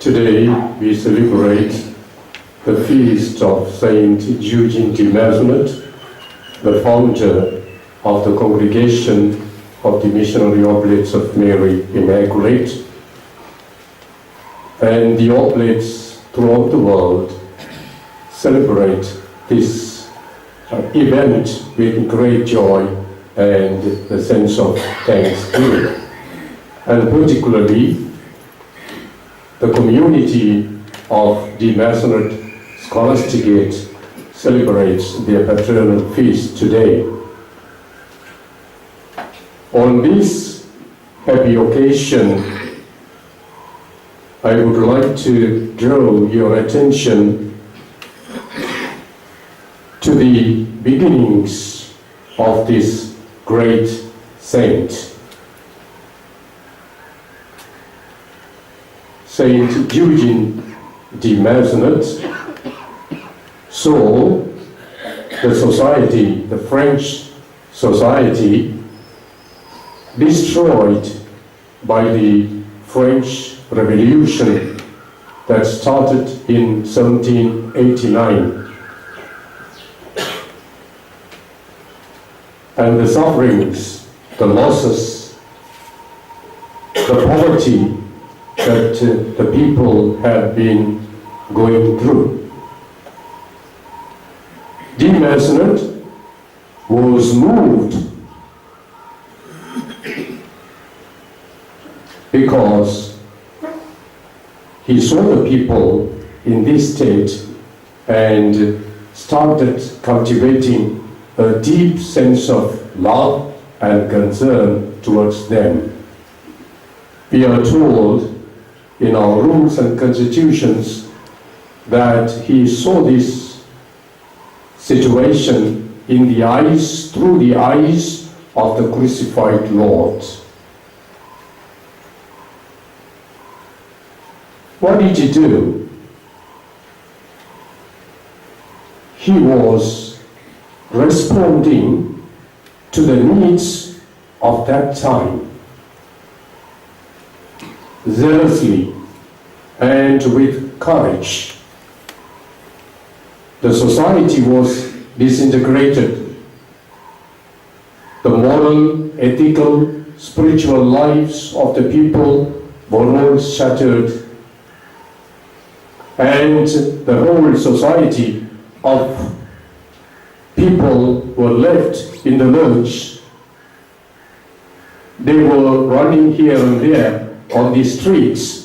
Today we celebrate the feast of Saint Eugene de Maisonneuve, the founder of the Congregation of the Missionary Oblates of Mary Immaculate. And the Oblates throughout the world celebrate this event with great joy and a sense of thanksgiving. And particularly, the community of the Maisonneuve Scholasticate celebrates their patronal feast today. On this happy occasion, I would like to draw your attention to the beginnings of this great saint. Saint Eugene de Maisonneuve saw the society, the French society, destroyed by the French Revolution that started in 1789. And the sufferings, the losses, the poverty that the people have been going through. De Maisonneuve was moved because he saw the people in this state and started cultivating a deep sense of love and concern towards them. We are told in our rules and constitutions that he saw this situation in the eyes, through the eyes of the crucified Lord. What did he do? He was responding to the needs of that time, zealously and with courage. The society was disintegrated. The moral, ethical, spiritual lives of the people were all shattered, and the whole society of people were left in the lurch. They were running here and there on the streets,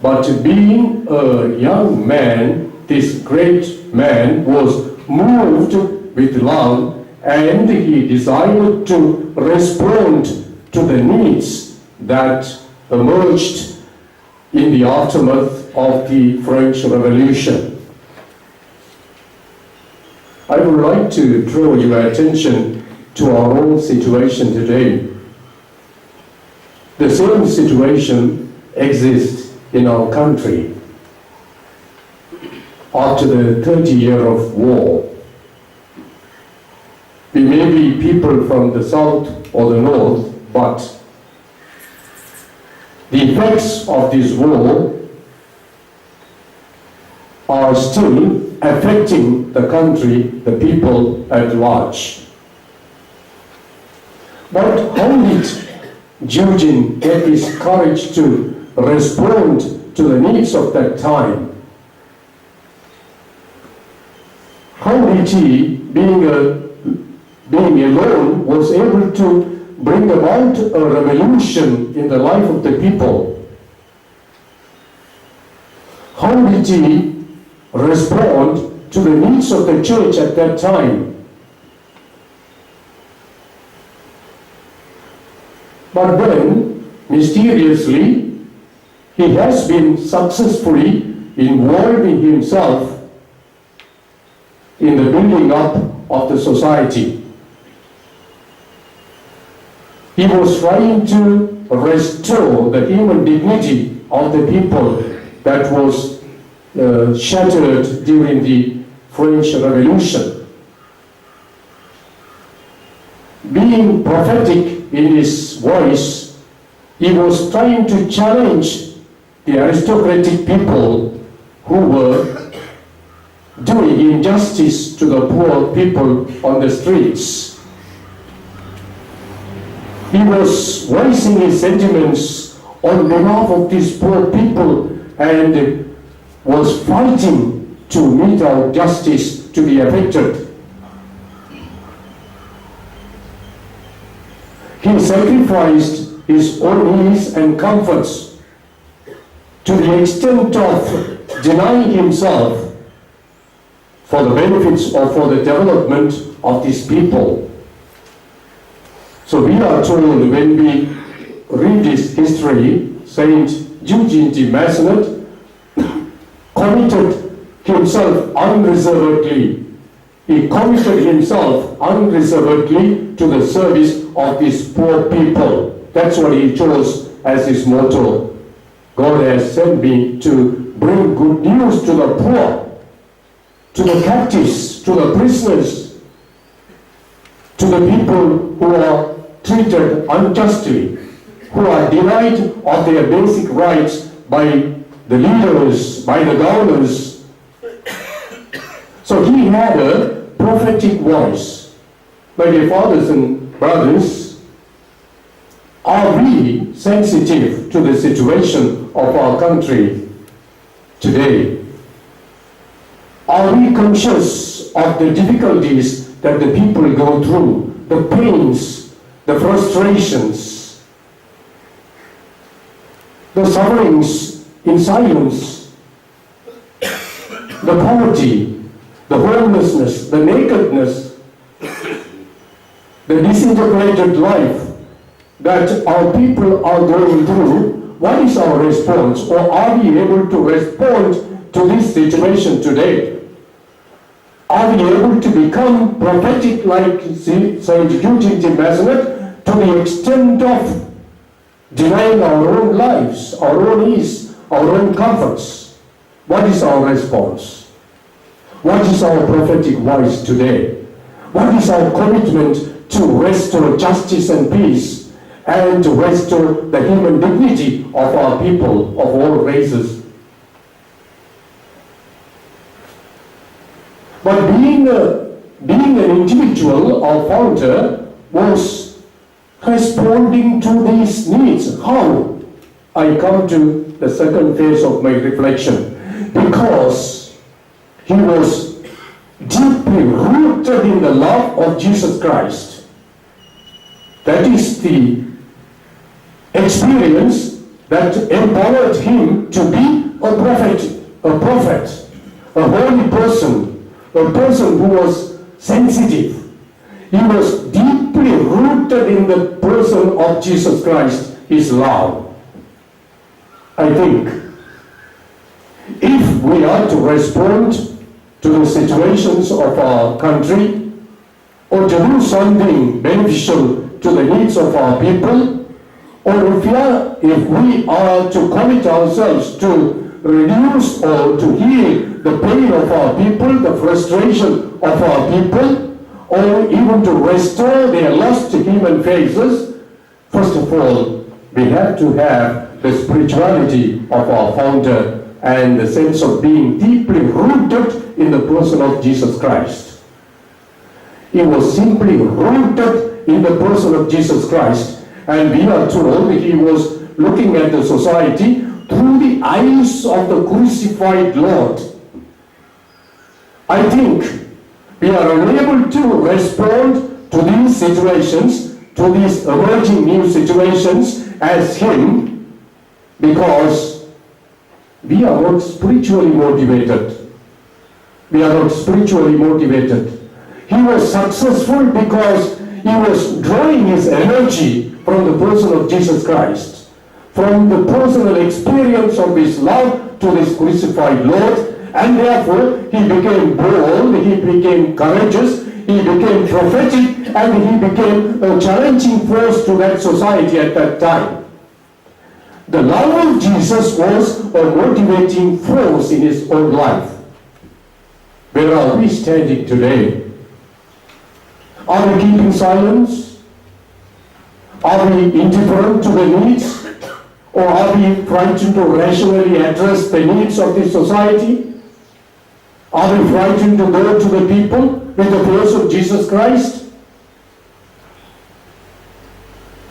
but being a young man, this great man was moved with love, and he desired to respond to the needs that emerged in the aftermath of the French Revolution. I would like to draw your attention to our own situation today. The same situation exists in our country. After the 30 years of war, we may be people from the south or the north, but the effects of this war are still affecting the country, the people at large. But how did Eugene get his courage to respond to the needs of that time? How did he, being alone, was able to bring about a revolution in the life of the people? How did he respond to the needs of the church at that time? But then, mysteriously, he has been successfully involving himself in the building up of the society. He was trying to restore the human dignity of the people that was shattered during the French Revolution. Being prophetic in his voice, he was trying to challenge the aristocratic people who were doing injustice to the poor people on the streets. He was voicing his sentiments on behalf of these poor people and was fighting to mete out justice to be effected. He sacrificed his own ease and comforts to the extent of denying himself for the benefits or for the development of these people. So we are told when we read this history, Saint Eugene de Maisonneuve committed himself unreservedly. He committed himself unreservedly to the service of these poor people. That's what he chose as his motto. God has sent me to bring good news to the poor, to the captives, to the prisoners, to the people who are treated unjustly, who are denied of their basic rights by the leaders, by the governors. So he had a prophetic voice. My dear fathers and brothers, are we sensitive to the situation of our country today? Are we conscious of the difficulties that the people go through, the pains, the frustrations, the sufferings in silence, the poverty, the homelessness, the nakedness, the disintegrated life that our people are going through? What is our response, or are we able to respond to this situation today? Are we able to become prophetic like Saint Eugene de Maisonneuve to the extent of denying our own lives, our own ease, our own comforts? What is our response? What is our prophetic voice today? What is our commitment to restore justice and peace and to restore the human dignity of our people of all races? But being an individual or founder was responding to these needs. How? I come to the second phase of my reflection. Because he was deeply rooted in the love of Jesus Christ. That is the experience that empowered him to be a prophet, a holy person, a person who was sensitive. He was deeply rooted in the person of Jesus Christ, his love. I think if we are to respond to the situations of our country, or to do something beneficial to the needs of our people, or if we are to commit ourselves to reduce or to heal the pain of our people, the frustration of our people, or even to restore their lost human faces, first of all, we have to have the spirituality of our founder and the sense of being deeply rooted in the person of Jesus Christ. He was simply rooted in the person of Jesus Christ, and we are told he was looking at the society through the eyes of the crucified Lord. I think we are unable to respond to these situations, to these emerging new situations as him, because we are not spiritually motivated. We are not spiritually motivated. He was successful because he was drawing his energy from the person of Jesus Christ, from the personal experience of his love to this crucified Lord, and therefore he became bold, he became courageous, he became prophetic, and he became a challenging force to that society at that time. The love of Jesus was a motivating force in his own life. Where are we standing today? Are we keeping silence? Are we indifferent to the needs? Or are we frightened to rationally address the needs of the society? Are we frightened to go to the people with the person of Jesus Christ?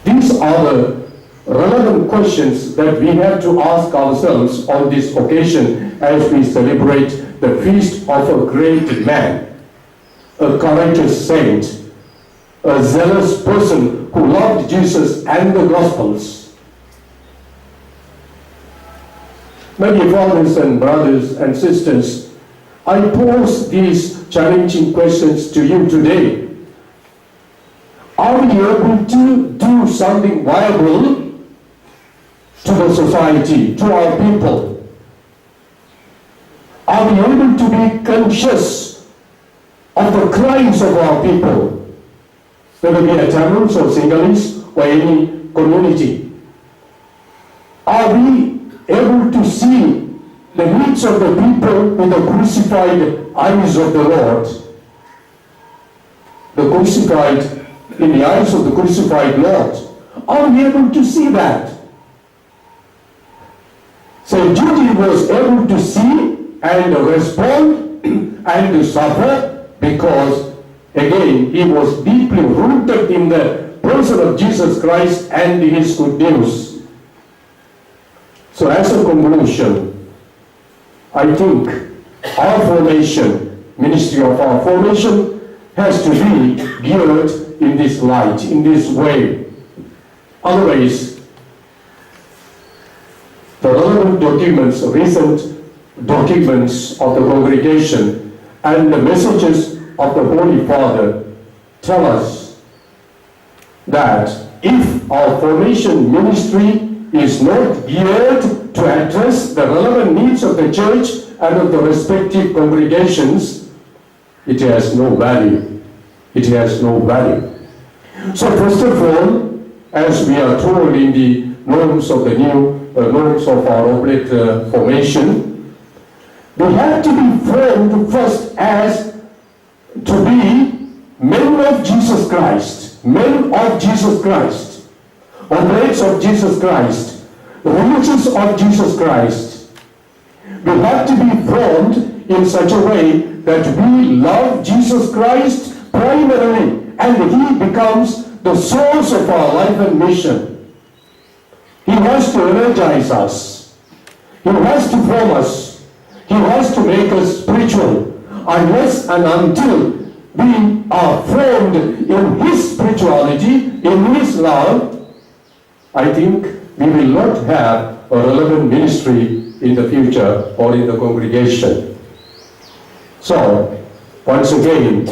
These are the relevant questions that we have to ask ourselves on this occasion as we celebrate the feast of a great man, a courageous saint, a zealous person who loved Jesus and the Gospels. My dear fathers and brothers and sisters, I pose these challenging questions to you today. Are we able to do something viable to the society, to our people? Are we able to be conscious of the cries of our people, whether we are Tamils or Sinhalese or any community? Are we able to see the needs of the people with the crucified eyes of the Lord? The crucified, in the eyes of the crucified Lord. Are we able to see that? So Eugene was able to see and respond and to suffer because, again, he was deeply rooted in the person of Jesus Christ and his good news. So as a conclusion, I think our formation, ministry of our formation, has to be geared in this light, in this way. Otherwise, the relevant documents, recent documents of the congregation and the messages of the Holy Father tell us that if our formation ministry is not geared to address the relevant needs of the church and of the respective congregations, it has no value. It has no value. So first of all, as we are told in the norms of the new norms of our oblate formation, we have to be formed first as to be men of Jesus Christ, men of Jesus Christ, oblates of Jesus Christ, religious of Jesus Christ. We have to be formed in such a way that we love Jesus Christ primarily, and he becomes the source of our life and mission. He has to energize us. He has to form us. He has to make us spiritual. Unless and until we are formed in his spirituality, in his love, I think we will not have a relevant ministry in the future or in the congregation. So, once again,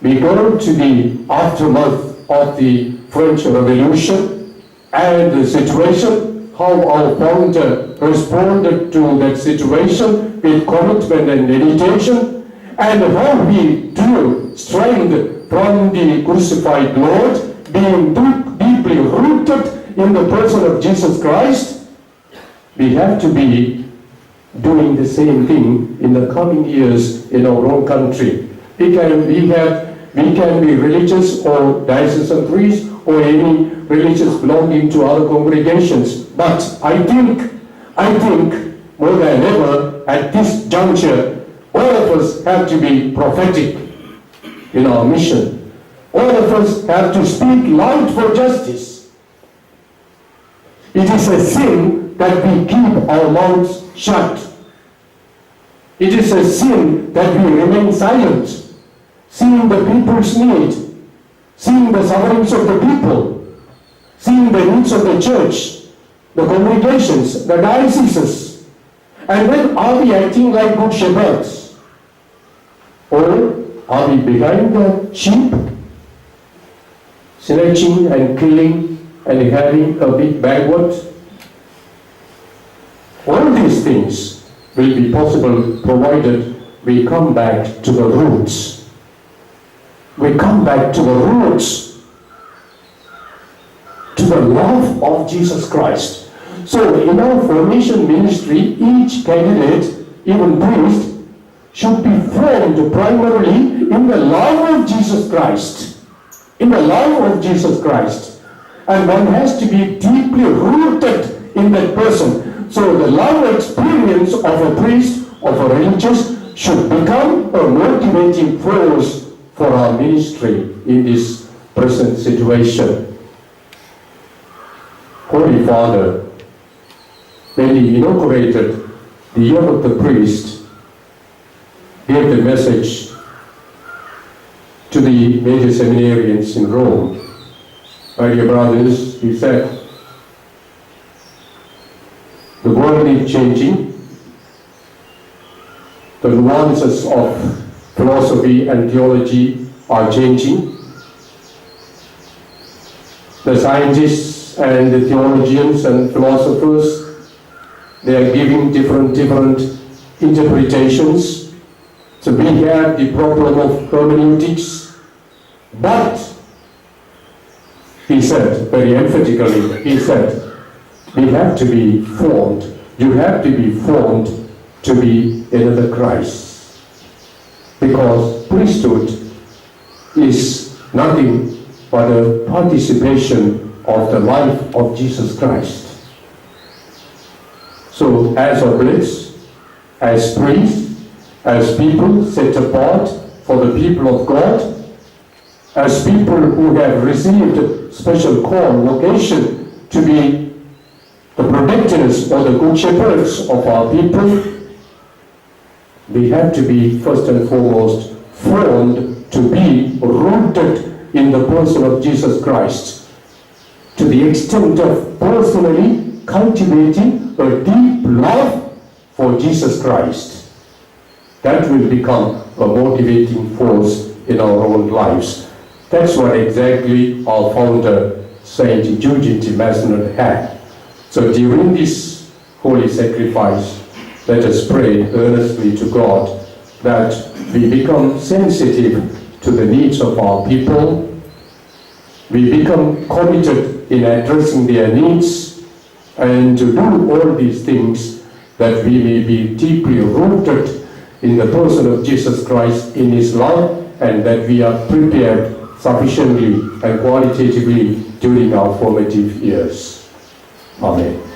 we go to the aftermath of the French Revolution and the situation, how our founder responded to that situation with commitment and dedication, and how he drew strength from the crucified Lord, being deeply rooted in the person of Jesus Christ. We have to be doing the same thing in the coming years in our own country. We can be religious or diocesan priests or any religious belonging to other congregations. But I think more than ever at this juncture, all of us have to be prophetic in our mission. All of us have to speak loud for justice. It is a sin that we keep our mouths shut. It is a sin that we remain silent, seeing the people's need, seeing the sufferings of the people, seeing the needs of the church, the congregations, the dioceses. And then are we acting like good shepherds? Or are we behind the sheep, snatching and killing and having a big banquet? All these things will be possible provided we come back to the roots. We come back to the roots, to the love of Jesus Christ. So in our formation ministry, each candidate, even priest, should be formed primarily in the love of Jesus Christ. In the love of Jesus Christ. And one has to be deeply rooted in that person. So the life experience of a priest, of a religious, should become a motivating force for our ministry in this present situation. Holy Father, when he inaugurated the year of the priest, gave the message to the major seminarians in Rome. My dear brothers, he said, the world is changing, the nuances of philosophy and theology are changing, the scientists and the theologians and philosophers, they are giving different interpretations. So we have the problem of hermeneutics, but he said, very emphatically, he said, we have to be formed, you have to be formed to be another Christ. Because priesthood is nothing but a participation of the life of Jesus Christ. So as oblates, as priests, as people set apart for the people of God, as people who have received special call, vocation to be the protectors or the good shepherds of our people, we have to be first and foremost formed to be rooted in the person of Jesus Christ, to the extent of personally cultivating a deep love for Jesus Christ. That will become a motivating force in our own lives. That's what exactly our founder, Saint Eugene de Mazenod, had. So during this holy sacrifice, let us pray earnestly to God that we become sensitive to the needs of our people, we become committed in addressing their needs, and to do all these things that we may be deeply rooted in the person of Jesus Christ, in his love, and that we are prepared sufficiently and qualitatively during our formative years. Amen.